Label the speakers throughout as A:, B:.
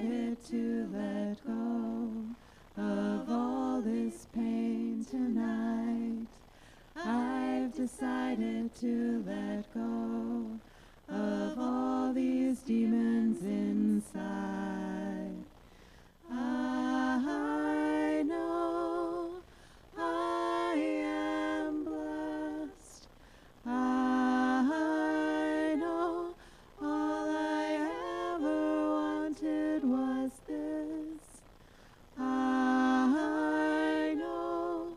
A: decided to let go of all this pain tonight. I've decided to let go of all these demons inside. I know I am blessed. I know all I ever wanted was this. I know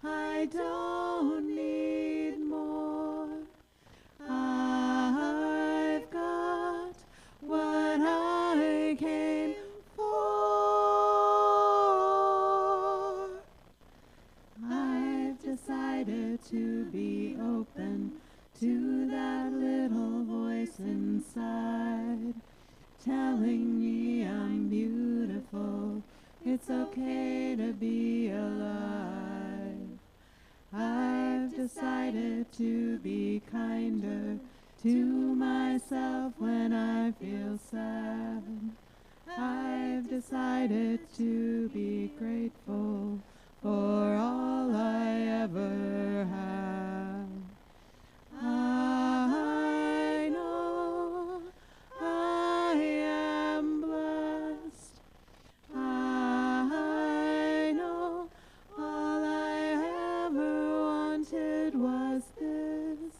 A: I don't need more. I've got what I came for. I've decided to be open to that little voice inside, telling me I'm beautiful. It's okay to be alive. I've decided to be kinder to myself when I feel sad. I've decided to be grateful for all I ever have. I know I am blessed. I know all I ever wanted was this.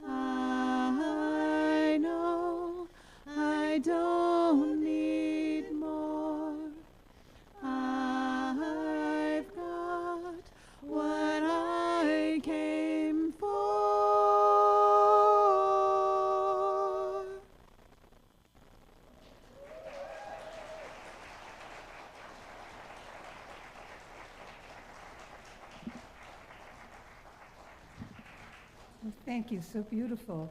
A: I know I don't need more. I've got what I came for.
B: Well, thank you, so beautiful.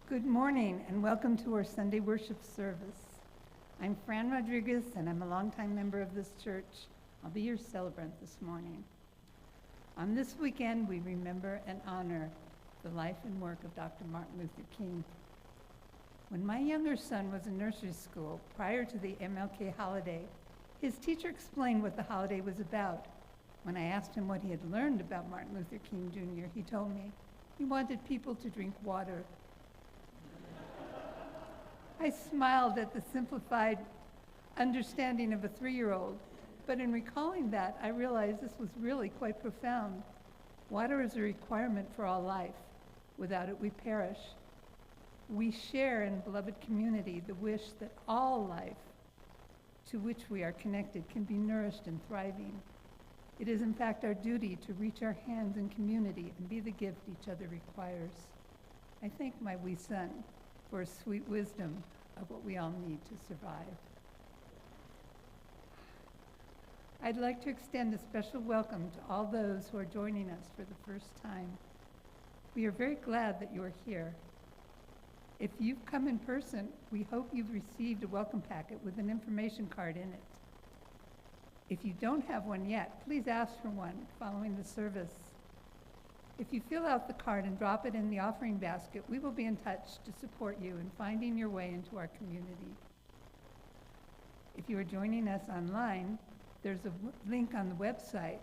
B: Good morning and welcome to our Sunday worship service. I'm Fran Rodriguez and I'm a longtime member of this church. I'll be your celebrant this morning. On this weekend, we remember and honor the life and work of Dr. Martin Luther King. When my younger son was in nursery school, prior to the MLK holiday, his teacher explained what the holiday was about. When I asked him what he had learned about Martin Luther King Jr., he told me he wanted people to drink water. I smiled at the simplified understanding of a 3-year-old, but in recalling that, I realized this was really quite profound. Water is a requirement for all life. Without it, we perish. We share in beloved community the wish that all life to which we are connected can be nourished and thriving. It is in fact our duty to reach our hands in community and be the gift each other requires. I thank my wee son for his sweet wisdom of what we all need to survive. I'd like to extend a special welcome to all those who are joining us for the first time. We are very glad that you are here. If you've come in person, we hope you've received a welcome packet with an information card in it. If you don't have one yet, please ask for one following the service. If you fill out the card and drop it in the offering basket, we will be in touch to support you in finding your way into our community. If you are joining us online, there's a link on the website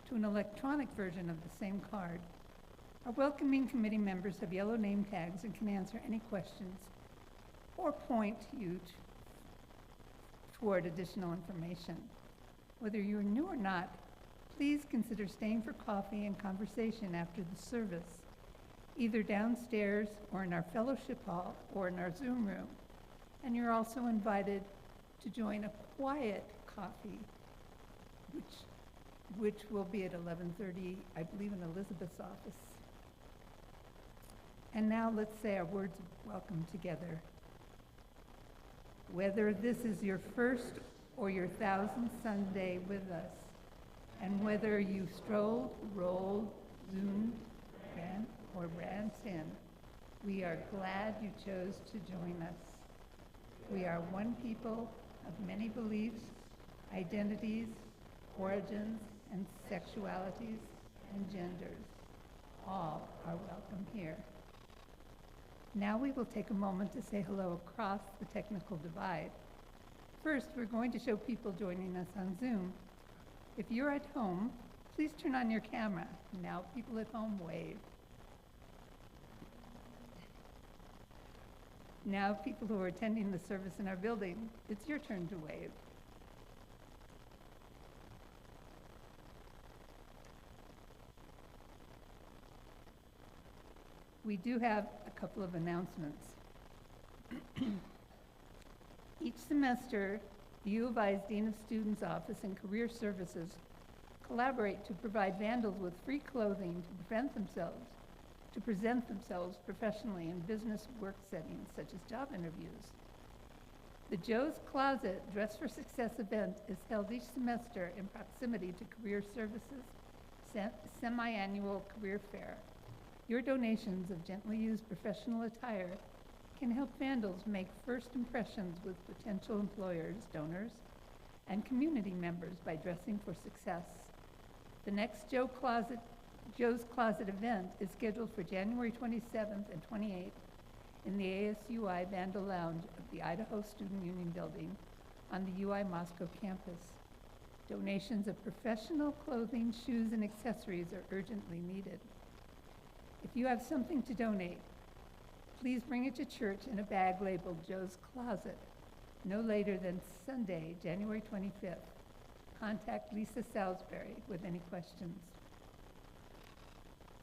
B: to an electronic version of the same card. Our welcoming committee members have yellow name tags and can answer any questions or point you toward additional information. Whether you're new or not, please consider staying for coffee and conversation after the service, either downstairs or in our fellowship hall or in our Zoom room. And you're also invited to join a quiet coffee, which will be at 11:30, I believe, in Elizabeth's office. And now let's say our words of welcome together. Whether this is your first or your 1000th Sunday with us, and whether you strolled, rolled, zoomed, ran, or ranced in, we are glad you chose to join us. We are one people of many beliefs, identities, origins, and sexualities, and genders. All are welcome here. Now we will take a moment to say hello across the technical divide. First, we're going to show people joining us on Zoom. If you're at home, please turn on your camera. Now, people at home, wave. Now, people who are attending the service in our building, it's your turn to wave. We do have a couple of announcements. Each semester, the U of I's Dean of Students Office and Career Services collaborate to provide vandals with free clothing to present themselves professionally in business work settings such as job interviews. The Joe's Closet Dress for Success event is held each semester in proximity to Career Services' semi-annual career fair. Your donations of gently used professional attire can help vandals make first impressions with potential employers, donors, and community members by dressing for success. The next Joe's Closet event is scheduled for January 27th and 28th in the ASUI Vandal Lounge of the Idaho Student Union Building on the UI Moscow campus. Donations of professional clothing, shoes, and accessories are urgently needed. If you have something to donate, please bring it to church in a bag labeled Joe's Closet, no later than Sunday, January 25th. Contact Lisa Salisbury with any questions.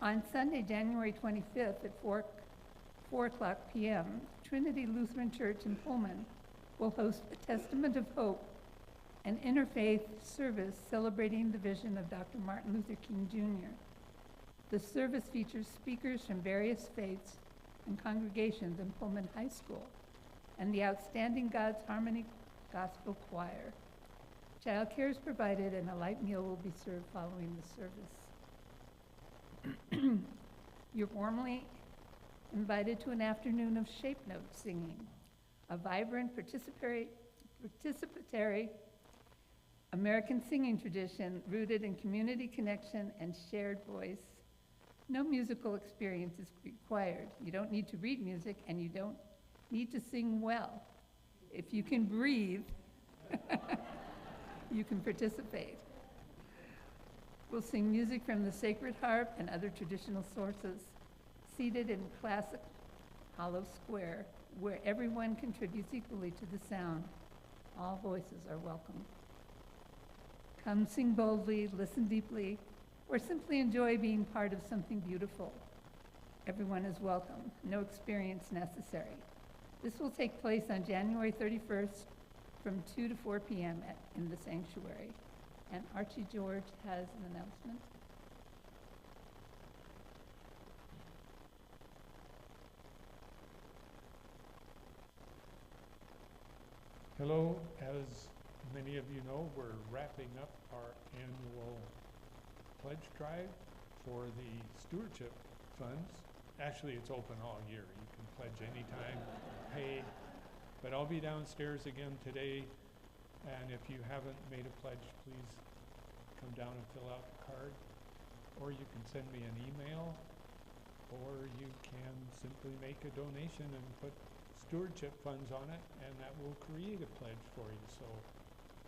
B: On Sunday, January 25th at 4 p.m., Trinity Lutheran Church in Pullman will host a Testament of Hope, an interfaith service celebrating the vision of Dr. Martin Luther King Jr. The service features speakers from various faiths and congregations in Pullman High School and the outstanding God's Harmony Gospel Choir. Child care is provided and a light meal will be served following the service. You're warmly invited to an afternoon of shape note singing, a vibrant participatory American singing tradition rooted in community connection and shared voice. No musical experience is required. You don't need to read music and you don't need to sing well. If you can breathe, you can participate. We'll sing music from the Sacred Harp and other traditional sources, seated in classic hollow square, where everyone contributes equally to the sound. All voices are welcome. Come sing boldly, listen deeply, or simply enjoy being part of something beautiful. Everyone is welcome, no experience necessary. This will take place on January 31st from 2 to 4 p.m. in the sanctuary. And Archie George has an announcement.
C: Hello, as many of you know, we're wrapping up our annual pledge drive for the stewardship funds. Actually, it's open all year. You can pledge anytime, pay. But I'll be downstairs again today, and if you haven't made a pledge, please come down and fill out the card. Or you can send me an email, or you can simply make a donation and put stewardship funds on it, and that will create a pledge for you. So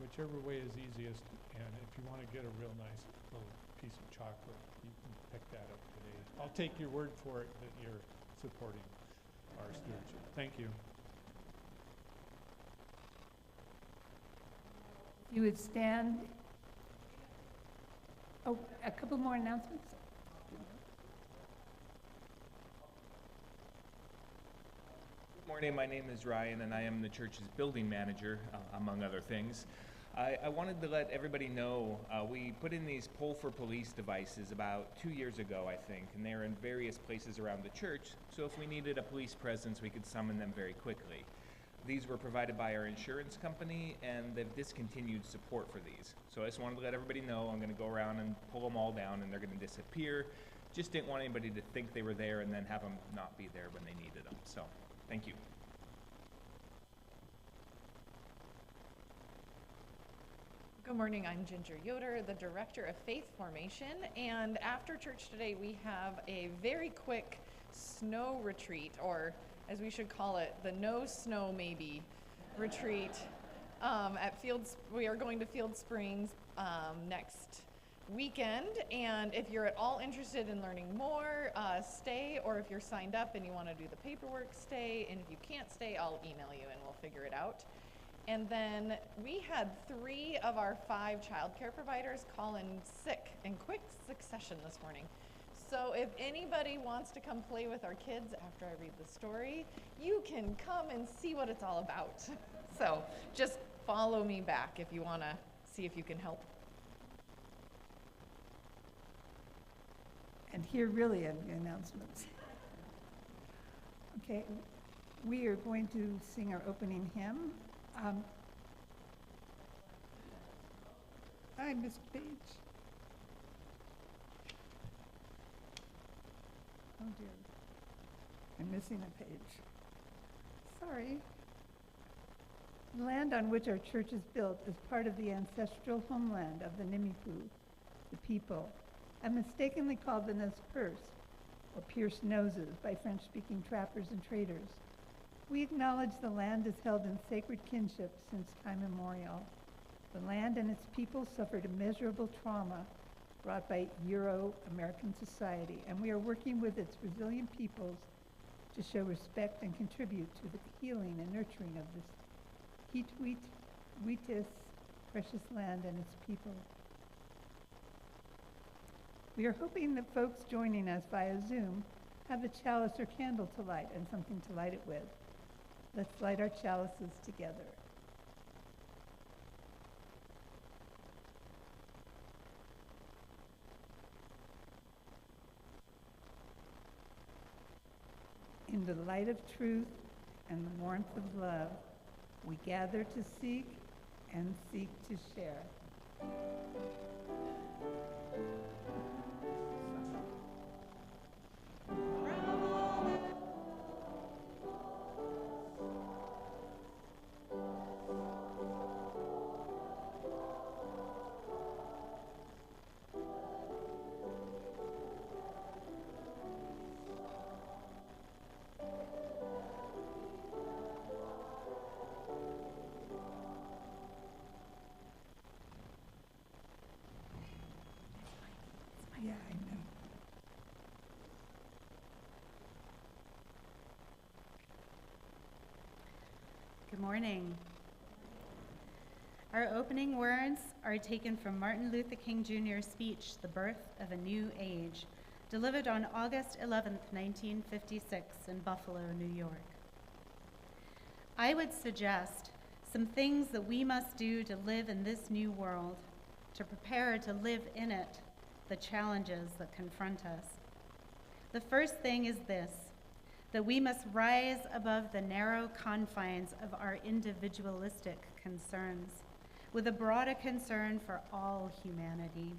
C: whichever way is easiest, and if you want to get a real nice little piece of chocolate, you can pick that up today. I'll take your word for it that you're supporting our stewardship. Thank you.
B: You would stand. Oh, a couple more announcements.
D: Good morning, my name is Ryan and I am the church's building manager, among other things. I wanted to let everybody know, we put in these Pull for Police devices about 2 years ago, I think, and they're in various places around the church, so if we needed a police presence, we could summon them very quickly. These were provided by our insurance company, and they've discontinued support for these. So I just wanted to let everybody know I'm going to go around and pull them all down, and they're going to disappear. Just didn't want anybody to think they were there and then have them not be there when they needed them. So, thank you.
E: Good morning, I'm Ginger Yoder, the Director of Faith Formation, and after church today we have a very quick snow retreat, or as we should call it, the no snow maybe retreat. we are going to Field Springs next weekend, and if you're at all interested in learning more, stay, or if you're signed up and you want to do the paperwork, stay, and if you can't stay, I'll email you and we'll figure it out. And then we had 3 of our 5 childcare providers call in sick in quick succession this morning. So if anybody wants to come play with our kids after I read the story, you can come and see what it's all about. So just follow me back if you want to see if you can help.
B: And here really are the announcements. Okay, we are going to sing our opening hymn. I missed a page. Oh dear, I'm missing a page. Sorry. The land on which our church is built is part of the ancestral homeland of the Nimipu, the people, and mistakenly called the Nez Perce, or pierced noses, by French-speaking trappers and traders. We acknowledge the land is held in sacred kinship since time immemorial. The land and its people suffered immeasurable trauma brought by Euro-American society, and we are working with its resilient peoples to show respect and contribute to the healing and nurturing of this Wheatis precious land and its people. We are hoping that folks joining us via Zoom have a chalice or candle to light and something to light it with. Let's light our chalices together. In the light of truth and the warmth of love, we gather to seek and seek to share. Yeah, I know.
F: Good morning. Our opening words are taken from Martin Luther King Jr.'s speech, The Birth of a New Age, delivered on August 11th, 1956 in Buffalo, New York. I would suggest some things that we must do to live in this new world, to prepare to live in it, the challenges that confront us. The first thing is this, that we must rise above the narrow confines of our individualistic concerns, with a broader concern for all humanity.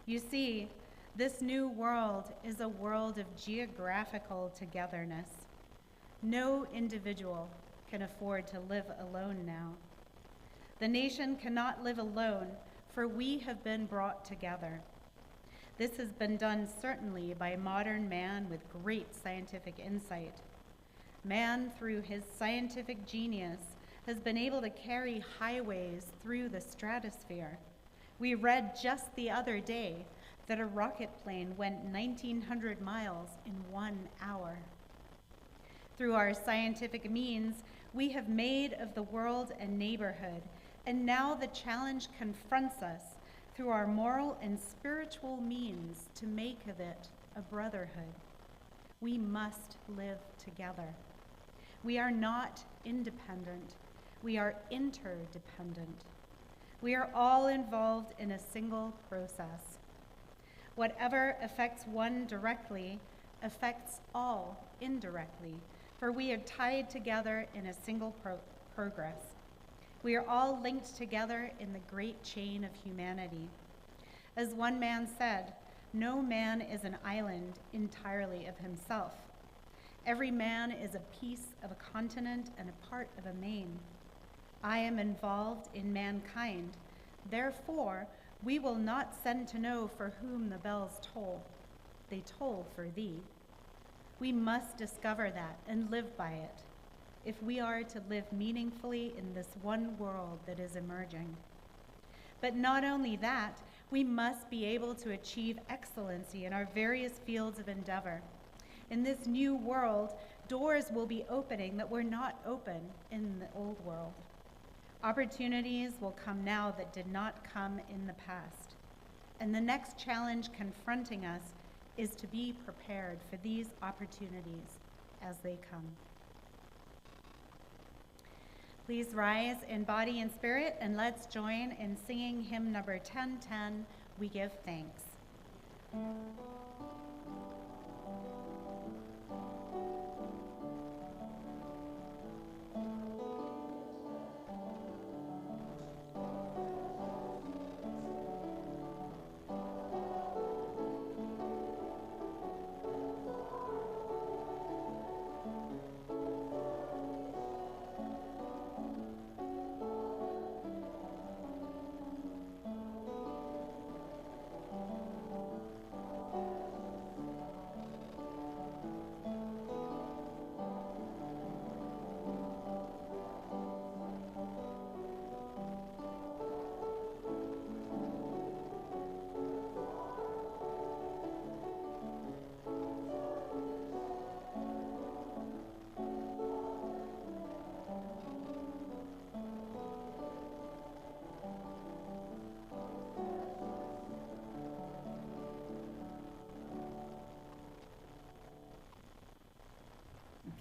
F: You see, this new world is a world of geographical togetherness. No individual can afford to live alone now. The nation cannot live alone, for we have been brought together. This has been done certainly by modern man with great scientific insight. Man, through his scientific genius, has been able to carry highways through the stratosphere. We read just the other day that a rocket plane went 1,900 miles in 1 hour. Through our scientific means, we have made of the world a neighborhood, and now the challenge confronts us through our moral and spiritual means to make of it a brotherhood. We must live together. We are not independent. We are interdependent. We are all involved in a single process. Whatever affects one directly affects all indirectly, for we are tied together in a single progress. We are all linked together in the great chain of humanity. As one man said, no man is an island entirely of himself. Every man is a piece of a continent and a part of a main. I am involved in mankind. Therefore, we will not send to know for whom the bells toll. They toll for thee. We must discover that and live by it. if we are to live meaningfully in this one world that is emerging. But not only that, we must be able to achieve excellency in our various fields of endeavor. In this new world, doors will be opening that were not open in the old world. Opportunities will come now that did not come in the past. And the next challenge confronting us is to be prepared for these opportunities as they come. Please rise in body and spirit, and let's join in singing hymn number 1010, We Give Thanks.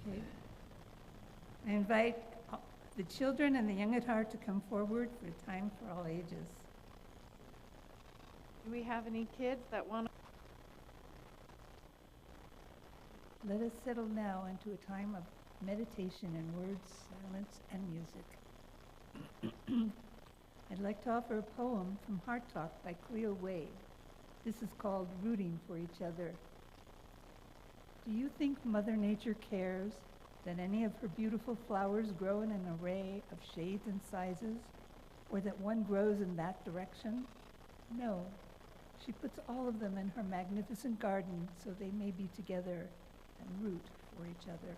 B: Okay. I invite the children and the young at heart to come forward for a time for all ages.
E: Do we have any kids that want to?
B: Let us settle now into a time of meditation in words, silence, and music. I'd like to offer a poem from Heart Talk by Cleo Wade. This is called Rooting for Each Other. Do you think Mother Nature cares that any of her beautiful flowers grow in an array of shades and sizes, or that one grows in that direction? No. She puts all of them in her magnificent garden so they may be together and root for each other.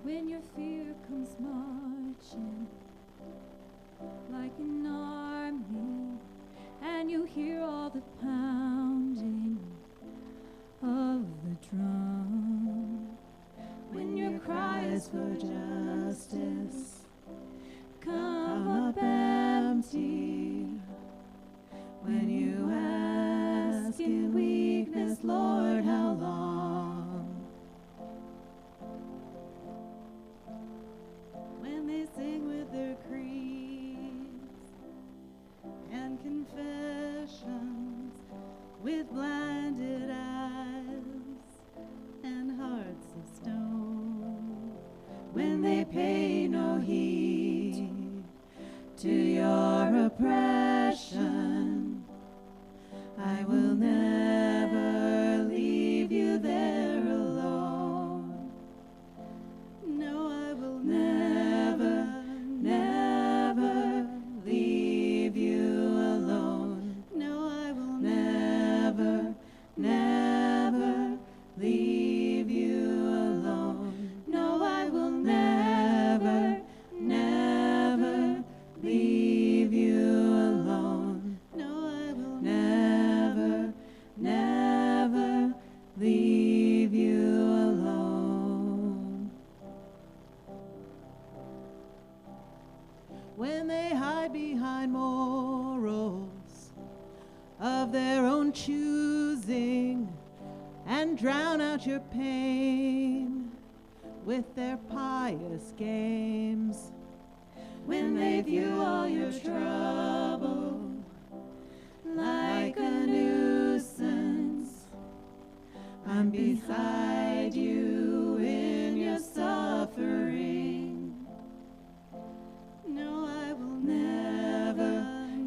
A: When your fear comes marching like an army, and you hear all the pounding of the drum, when your cry is for justice come up empty, when you ask in weakness, Lord, how long? When they sing with their creeds and confessions, with blinded eyes and hearts of stone, when they pay no heed to your oppression, I will never leave you there alone. No, I will never, never leave you alone. No, I will never, never leave you alone. No, I will never, never leave you alone. No, I will never, never leave you alone. When they hide behind morals of their own choosing and drown out your pain with their pious games, when they view all your trouble like a nuisance I'm beside you in your suffering. No, I will never,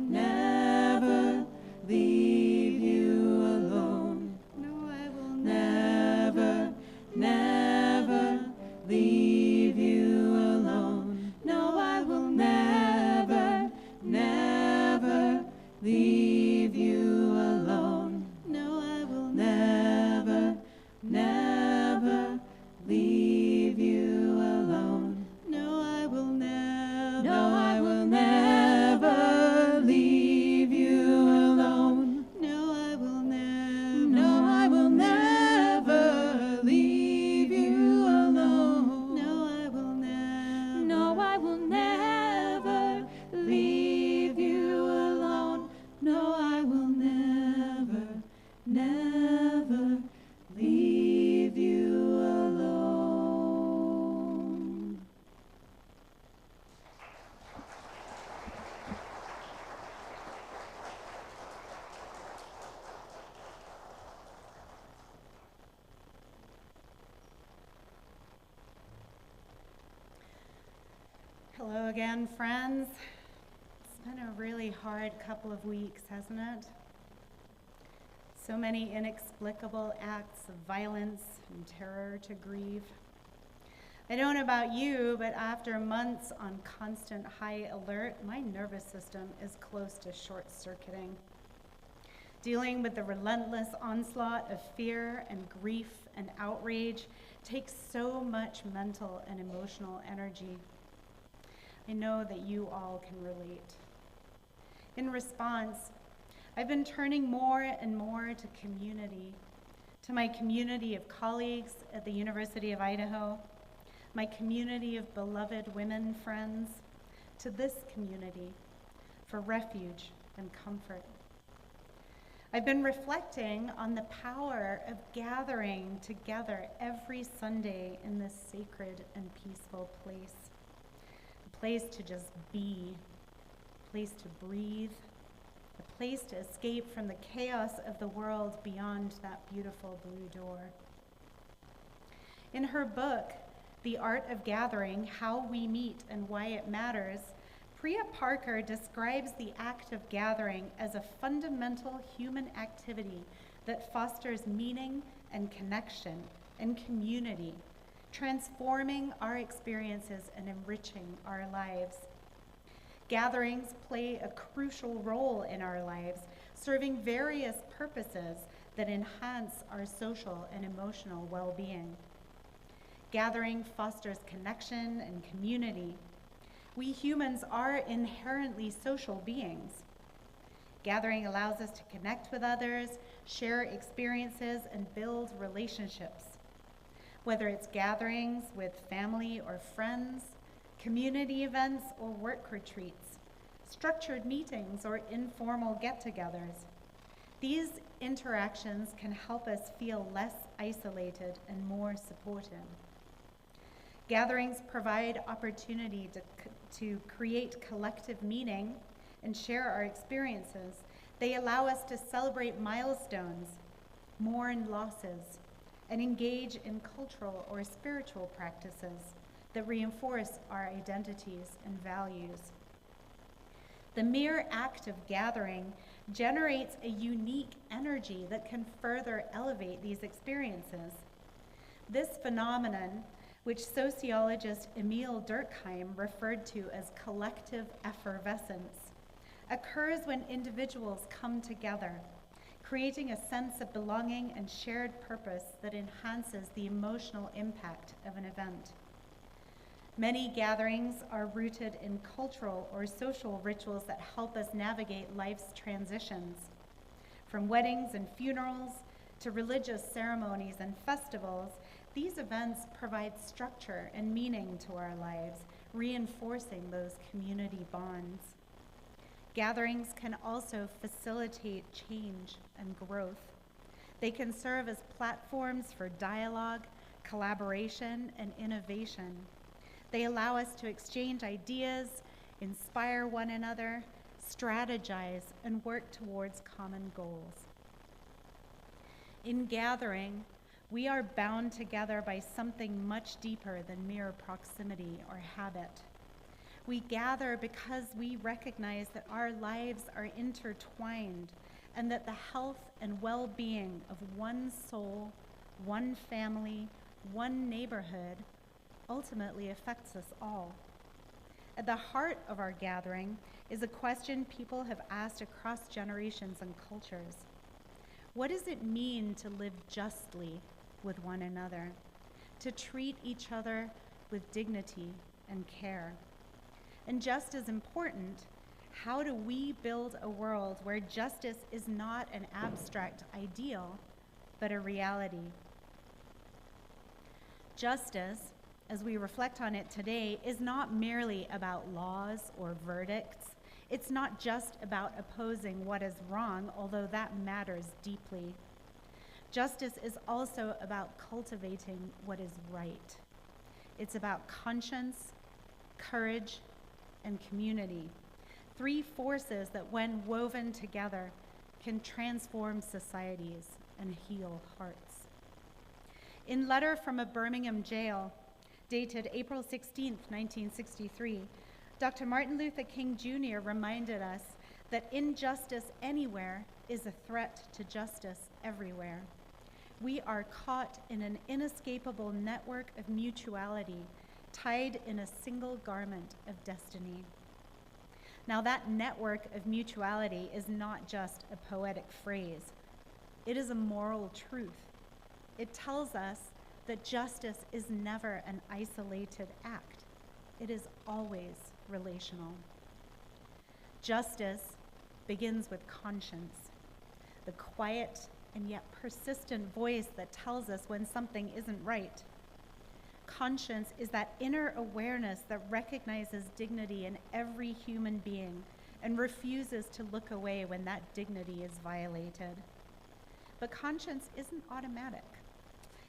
A: never leave you alone. No, I will never, never leave you alone. No, I will never, never leave you alone. No, I will never, never leave you alone. No, I will never, no, I will never leave you alone. No, I will never, no, I will never leave you alone. No, I will never, no, I will never leave you alone. No, I will never, never leave you alone.
F: Hello again, friends. It's been a really hard couple of weeks, hasn't it? So many inexplicable acts of violence and terror to grieve. I don't know about you, but after months on constant high alert, my nervous system is close to short-circuiting. Dealing with the relentless onslaught of fear and grief and outrage takes so much mental and emotional energy. I know that you all can relate. In response, I've been turning more and more to community, to my community of colleagues at the University of Idaho, my community of beloved women friends, to this community for refuge and comfort. I've been reflecting on the power of gathering together every Sunday in this sacred and peaceful place. A place to just be, a place to breathe, a place to escape from the chaos of the world beyond that beautiful blue door. In her book, The Art of Gathering, How We Meet and Why It Matters, Priya Parker describes the act of gathering as a fundamental human activity that fosters meaning and connection and community, transforming our experiences and enriching our lives. Gatherings play a crucial role in our lives, serving various purposes that enhance our social and emotional well-being. Gathering fosters connection and community. We humans are inherently social beings. Gathering allows us to connect with others, share experiences, and build relationships. Whether it's gatherings with family or friends, community events or work retreats, structured meetings or informal get-togethers, these interactions can help us feel less isolated and more supported. Gatherings provide opportunity to create collective meaning and share our experiences. They allow us to celebrate milestones, mourn losses, and engage in cultural or spiritual practices that reinforce our identities and values. The mere act of gathering generates a unique energy that can further elevate these experiences. This phenomenon, which sociologist Emil Durkheim referred to as collective effervescence, occurs when individuals come together, creating a sense of belonging and shared purpose that enhances the emotional impact of an event. Many gatherings are rooted in cultural or social rituals that help us navigate life's transitions. From weddings and funerals to religious ceremonies and festivals, these events provide structure and meaning to our lives, reinforcing those community bonds. Gatherings can also facilitate change and growth. They can serve as platforms for dialogue, collaboration, and innovation. They allow us to exchange ideas, inspire one another, strategize, and work towards common goals. In gathering, We are bound together by something much deeper than mere proximity or habit. We gather because we recognize that our lives are intertwined and that the health and well-being of one soul, one family, one neighborhood ultimately affects us all. At the heart of our gathering is a question people have asked across generations and cultures. What does it mean to live justly with one another, to treat each other with dignity and care? And just as important, how do we build a world where justice is not an abstract ideal, but a reality? Justice, as we reflect on it today, is not merely about laws or verdicts. It's not just about opposing what is wrong, although that matters deeply. Justice is also about cultivating what is right. It's about conscience, courage, and community. Three forces that, when woven together, can transform societies and heal hearts. In letter from a Birmingham jail, dated April 16, 1963, Dr. Martin Luther King Jr. reminded us that injustice anywhere is a threat to justice everywhere. We are caught in an inescapable network of mutuality, tied in a single garment of destiny. Now, that network of mutuality is not just a poetic phrase. It is a moral truth. It tells us that justice is never an isolated act. It is always relational. Justice begins with conscience, the quiet and yet persistent voice that tells us when something isn't right. Conscience is that inner awareness that recognizes dignity in every human being and refuses to look away when that dignity is violated. But conscience isn't automatic.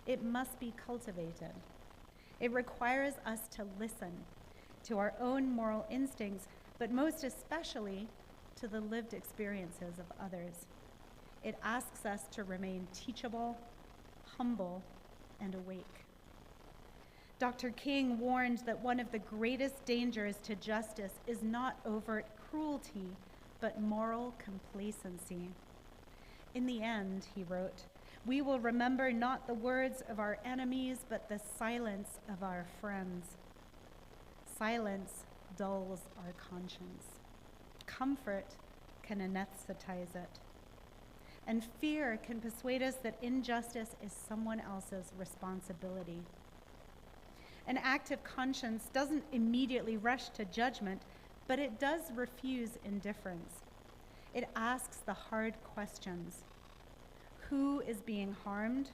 F: It must be cultivated. It requires us to listen to our own moral instincts, but most especially to the lived experiences of others. It asks us to remain teachable, humble, and awake. Dr. King warned that one of the greatest dangers to justice is not overt cruelty, but moral complacency. In the end, he wrote, we will remember not the words of our enemies, but the silence of our friends. Silence dulls our conscience. Comfort can anesthetize it. And fear can persuade us that injustice is someone else's responsibility. An active conscience doesn't immediately rush to judgment, but it does refuse indifference. It asks the hard questions. Who is being harmed?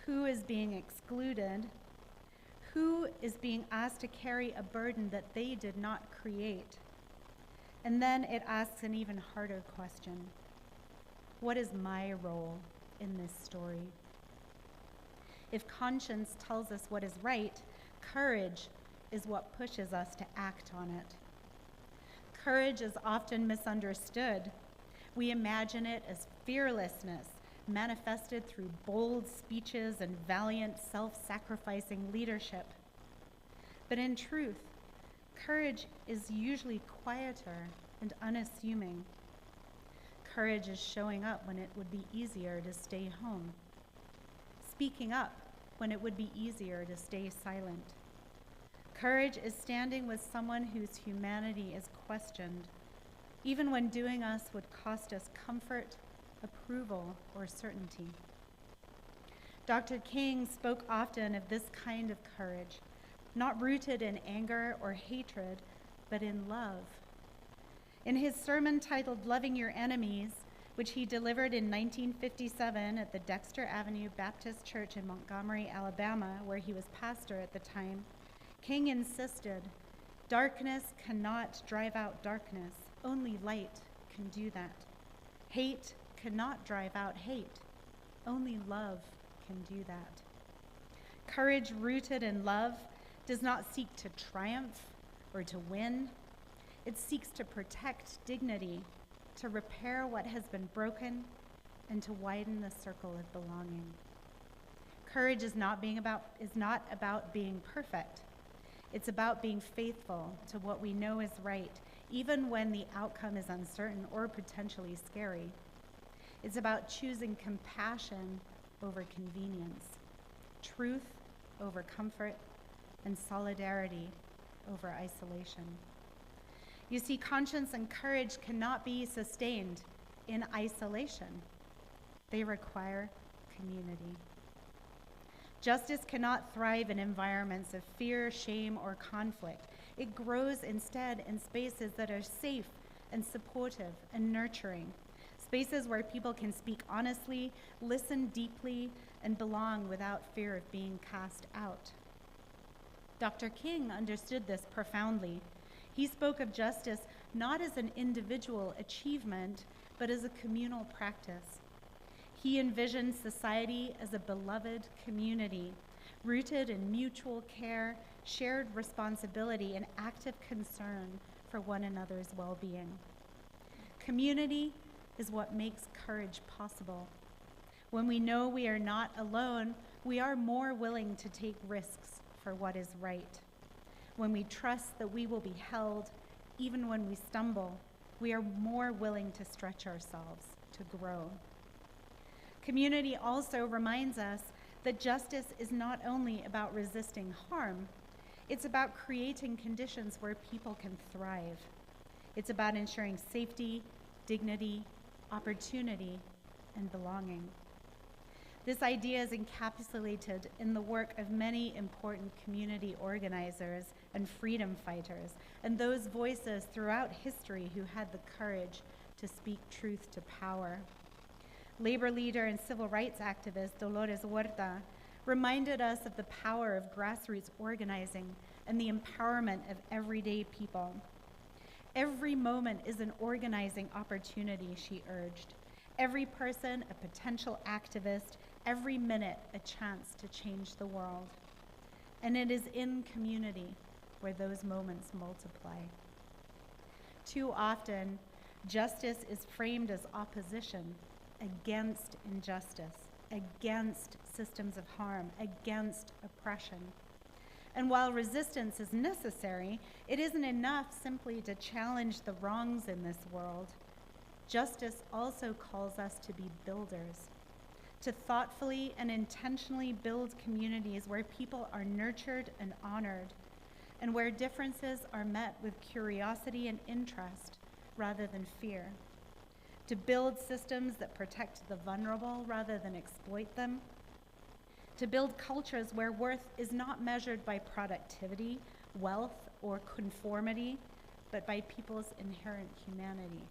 F: Who is being excluded? Who is being asked to carry a burden that they did not create? And then it asks an even harder question. What is my role in this story? If conscience tells us what is right, courage is what pushes us to act on it. Courage is often misunderstood. We imagine it as fearlessness, manifested through bold speeches and valiant, self-sacrificing leadership. But in truth, courage is usually quieter and unassuming. Courage is showing up when it would be easier to stay home, speaking up when it would be easier to stay silent. Courage is standing with someone whose humanity is questioned, even when doing us would cost us comfort, approval, or certainty. Dr. King spoke often of this kind of courage, not rooted in anger or hatred, but in love. In his sermon titled Loving Your Enemies, which he delivered in 1957 at the Dexter Avenue Baptist Church in Montgomery, Alabama, where he was pastor at the time, King insisted, darkness cannot drive out darkness. Only light can do that. Hate cannot drive out hate. Only love can do that. Courage rooted in love does not seek to triumph or to win. It seeks to protect dignity, to repair what has been broken, and to widen the circle of belonging. Courage is not about being perfect. It's about being faithful to what we know is right, even when the outcome is uncertain or potentially scary. It's about choosing compassion over convenience, truth over comfort, and solidarity over isolation. You see, conscience and courage cannot be sustained in isolation. They require community. Justice cannot thrive in environments of fear, shame, or conflict. It grows instead in spaces that are safe and supportive and nurturing, spaces where people can speak honestly, listen deeply, and belong without fear of being cast out. Dr. King understood this profoundly. He spoke of justice not as an individual achievement, but as a communal practice. He envisioned society as a beloved community, rooted in mutual care, shared responsibility, and active concern for one another's well-being. Community is what makes courage possible. When we know we are not alone, we are more willing to take risks for what is right. When we trust that we will be held, even when we stumble, we are more willing to stretch ourselves to grow. Community also reminds us that justice is not only about resisting harm, it's about creating conditions where people can thrive. It's about ensuring safety, dignity, opportunity, and belonging. This idea is encapsulated in the work of many important community organizers and freedom fighters, and those voices throughout history who had the courage to speak truth to power. Labor leader and civil rights activist Dolores Huerta reminded us of the power of grassroots organizing and the empowerment of everyday people. Every moment is an organizing opportunity, she urged. Every person a potential activist, every minute a chance to change the world. And it is in community where those moments multiply. Too often, justice is framed as opposition against injustice, against systems of harm, against oppression. And while resistance is necessary, it isn't enough simply to challenge the wrongs in this world. Justice also calls us to be builders, to thoughtfully and intentionally build communities where people are nurtured and honored, and where differences are met with curiosity and interest rather than fear. To build systems that protect the vulnerable rather than exploit them. To build cultures where worth is not measured by productivity, wealth, or conformity, but by people's inherent humanity.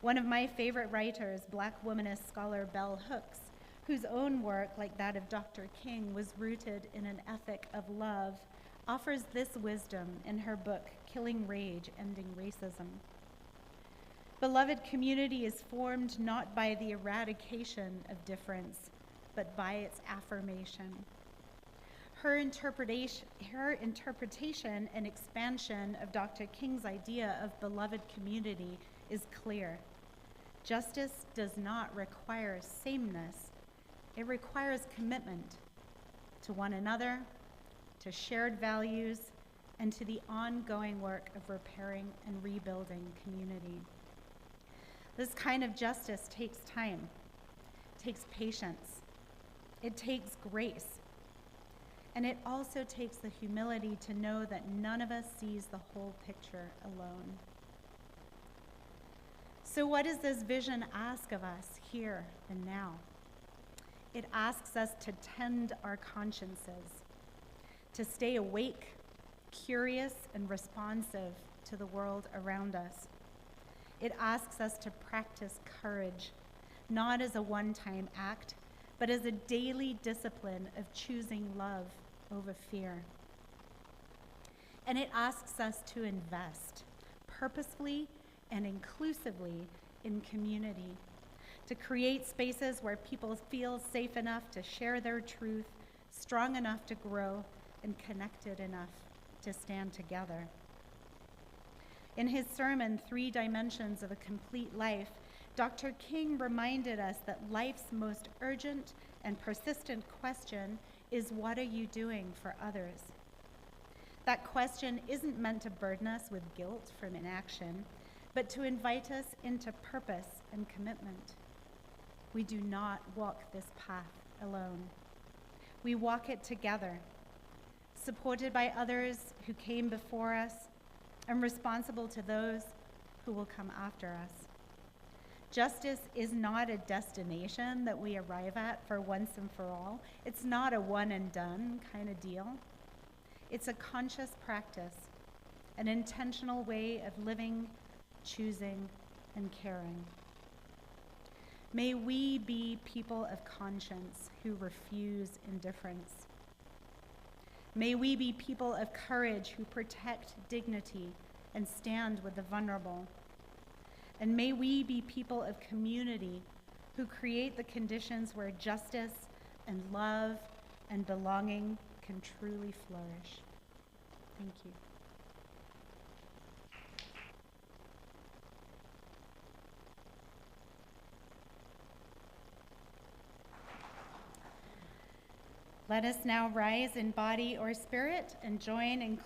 F: One of my favorite writers, Black womanist scholar Bell Hooks, whose own work, like that of Dr. King, was rooted in an ethic of love, offers this wisdom in her book, Killing Rage, Ending Racism. Beloved community is formed not by the eradication of difference, but by its affirmation. Her interpretation and expansion of Dr. King's idea of beloved community is clear. Justice does not require sameness. It requires commitment to one another, to shared values, and to the ongoing work of repairing and rebuilding community. This kind of justice takes time, takes patience, it takes grace, and it also takes the humility to know that none of us sees the whole picture alone. So what does this vision ask of us here and now? It asks us to tend our consciences, to stay awake, curious, and responsive to the world around us. It asks us to practice courage, not as a one-time act, but as a daily discipline of choosing love over fear. And it asks us to invest purposefully and inclusively in community, to create spaces where people feel safe enough to share their truth, strong enough to grow, and connected enough to stand together. In his sermon, 3 Dimensions of a Complete Life, Dr. King reminded us that life's most urgent and persistent question is, what are you doing for others? That question isn't meant to burden us with guilt from inaction, but to invite us into purpose and commitment. We do not walk this path alone. We walk it together, supported by others who came before us and responsible to those who will come after us. Justice is not a destination that we arrive at for once and for all. It's not a one and done kind of deal. It's a conscious practice, an intentional way of living, choosing, and caring. May we be people of conscience who refuse indifference. May we be people of courage who protect dignity and stand with the vulnerable. And may we be people of community who create the conditions where justice and love and belonging can truly flourish. Thank you. Let us now rise in body or spirit and join in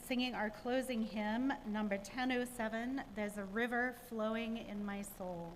F: singing our closing hymn, number 1007, There's a River Flowing in My Soul.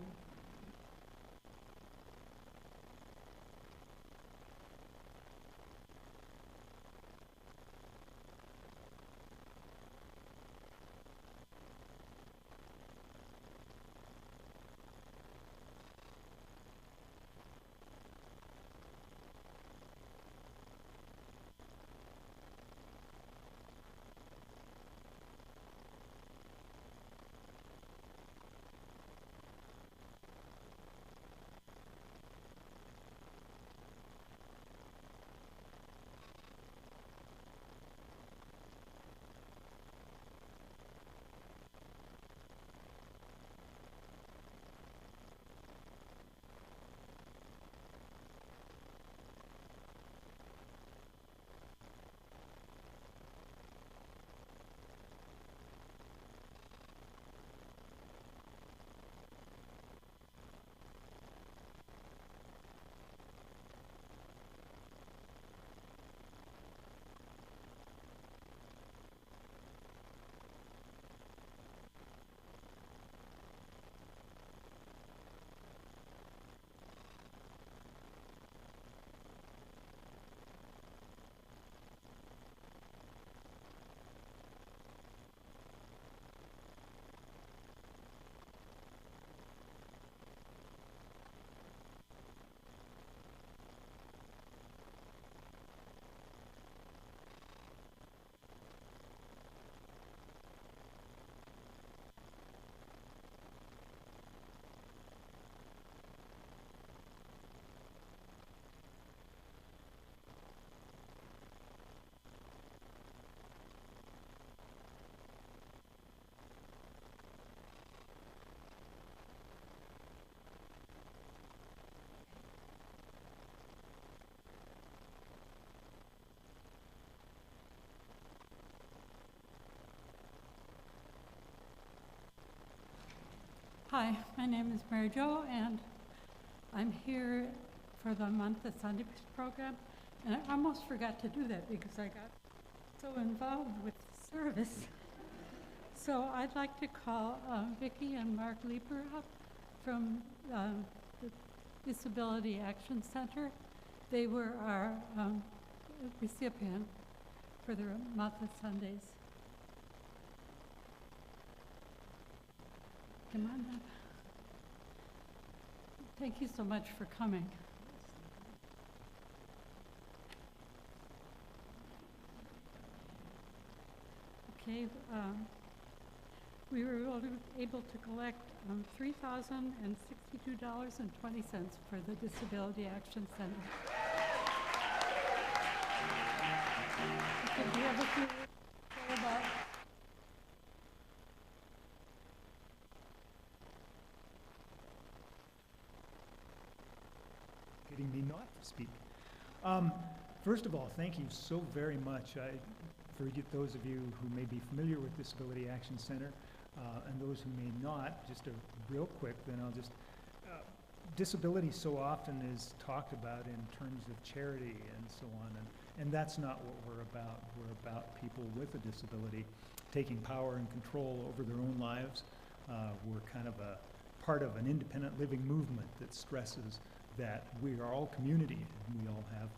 A: Hi, my name is Mary Jo, and I'm here for the month of Sunday program. And I almost forgot to do that because I got so involved with service. So I'd like to call Vicki and Mark Leeper up from the Disability Action Center. They were our recipient for the month of Sundays. Come on up. Thank you so much for coming. Okay, we were able to collect $3,062.20 for the Disability Action Center. Okay, do you have a few words to say about?
G: Getting me not to speak. First of all, thank you so very much. For those of you who may be familiar with Disability Action Center, and those who may not, just a real quick, then I'll just disability so often is talked about in terms of charity and so on, and that's not what we're about. We're about people with a disability taking power and control over their own lives. We're kind of a part of an independent living movement that stresses that we are all community, and we all have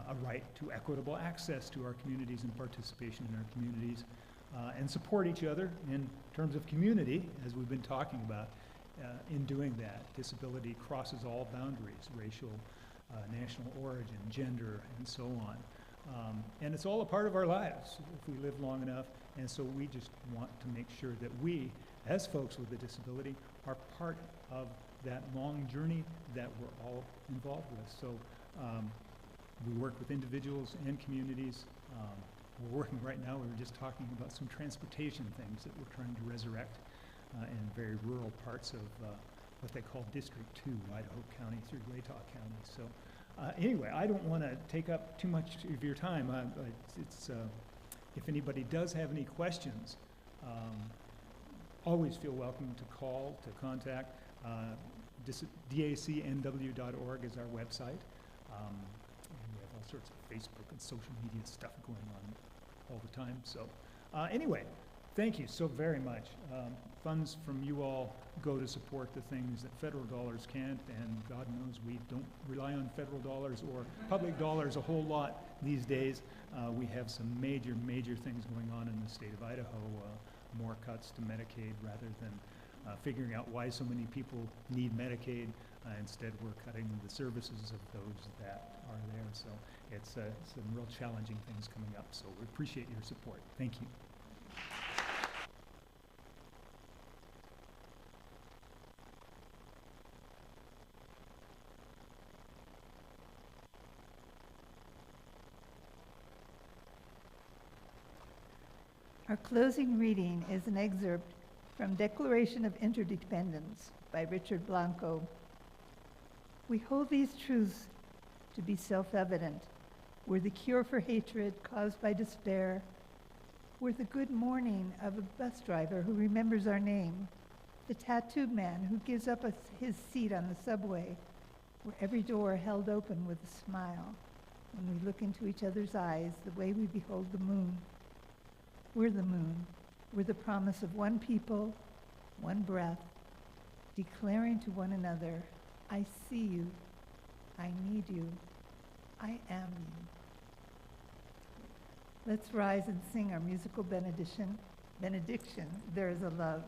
G: a right to equitable access to our communities and participation in our communities, and support each other in terms of community, as we've been talking about. In doing that, disability crosses all boundaries, racial, national origin, gender, and so on. And it's all a part of our lives if we live long enough, and so we just want to make sure that we, as folks with a disability, are part of that long journey that we're all involved with. So we work with individuals and communities. We're working right now, we were just talking about some transportation things that we're trying to resurrect in very rural parts of what they call District 2, Idaho County through Latah County. So anyway, I don't want to take up too much of your time. If anybody does have any questions, always feel welcome to call, to contact. DACNW.org is our website. And we have all sorts of Facebook and social media stuff going on all the time. So anyway, thank you so very much. Funds from you all go to support the things that federal dollars can't, and God knows we don't rely on federal dollars or public dollars a whole lot these days. We have some major, major things going on in the state of Idaho, more cuts to Medicaid rather than figuring out why so many people need Medicaid. Instead, we're cutting the services of those that are there. So it's some real challenging things coming up. So we appreciate your support. Thank you.
B: Our closing reading is an excerpt from Declaration of Interdependence by Richard Blanco. We hold these truths to be self-evident. We're the cure for hatred caused by despair. We're the good morning of a bus driver who remembers our name, the tattooed man who gives up his seat on the subway, where every door held open with a smile when we look into each other's eyes the way we behold the moon. We're the moon. We're the promise of one people, one breath, declaring to one another, I see you, I need you, I am you. Let's rise and sing our musical benediction, There is a Love.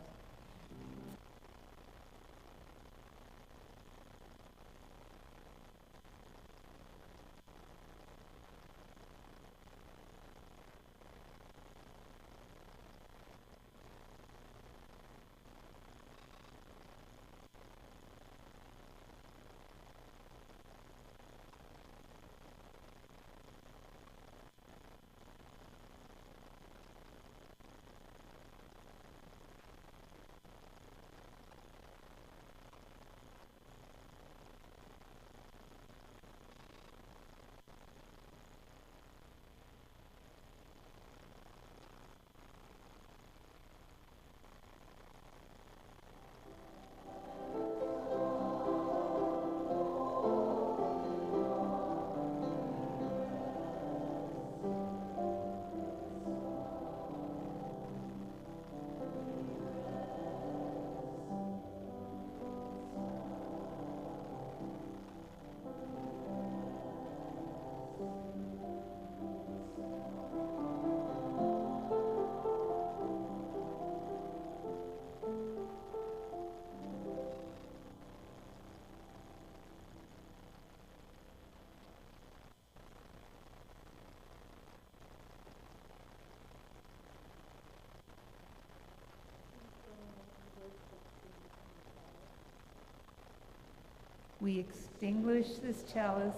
B: We extinguish this chalice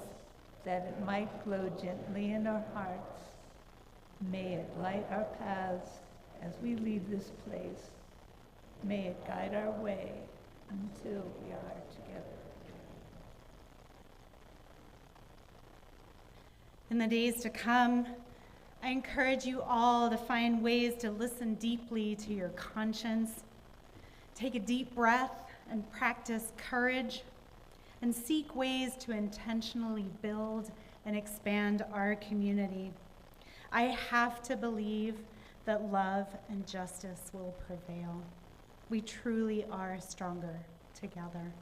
B: that it might glow gently in our hearts. May it light our paths as we leave this place. May it guide our way until we are together.
F: In the days to come, I encourage you all to find ways to listen deeply to your conscience. Take a deep breath and practice courage. and seek ways to intentionally build and expand our community. I have to believe that love and justice will prevail. We truly are stronger together.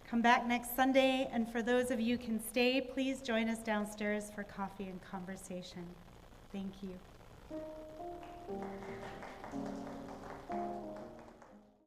F: Come back next Sunday, and for those of you who can stay, please join us downstairs for coffee and conversation. Thank you.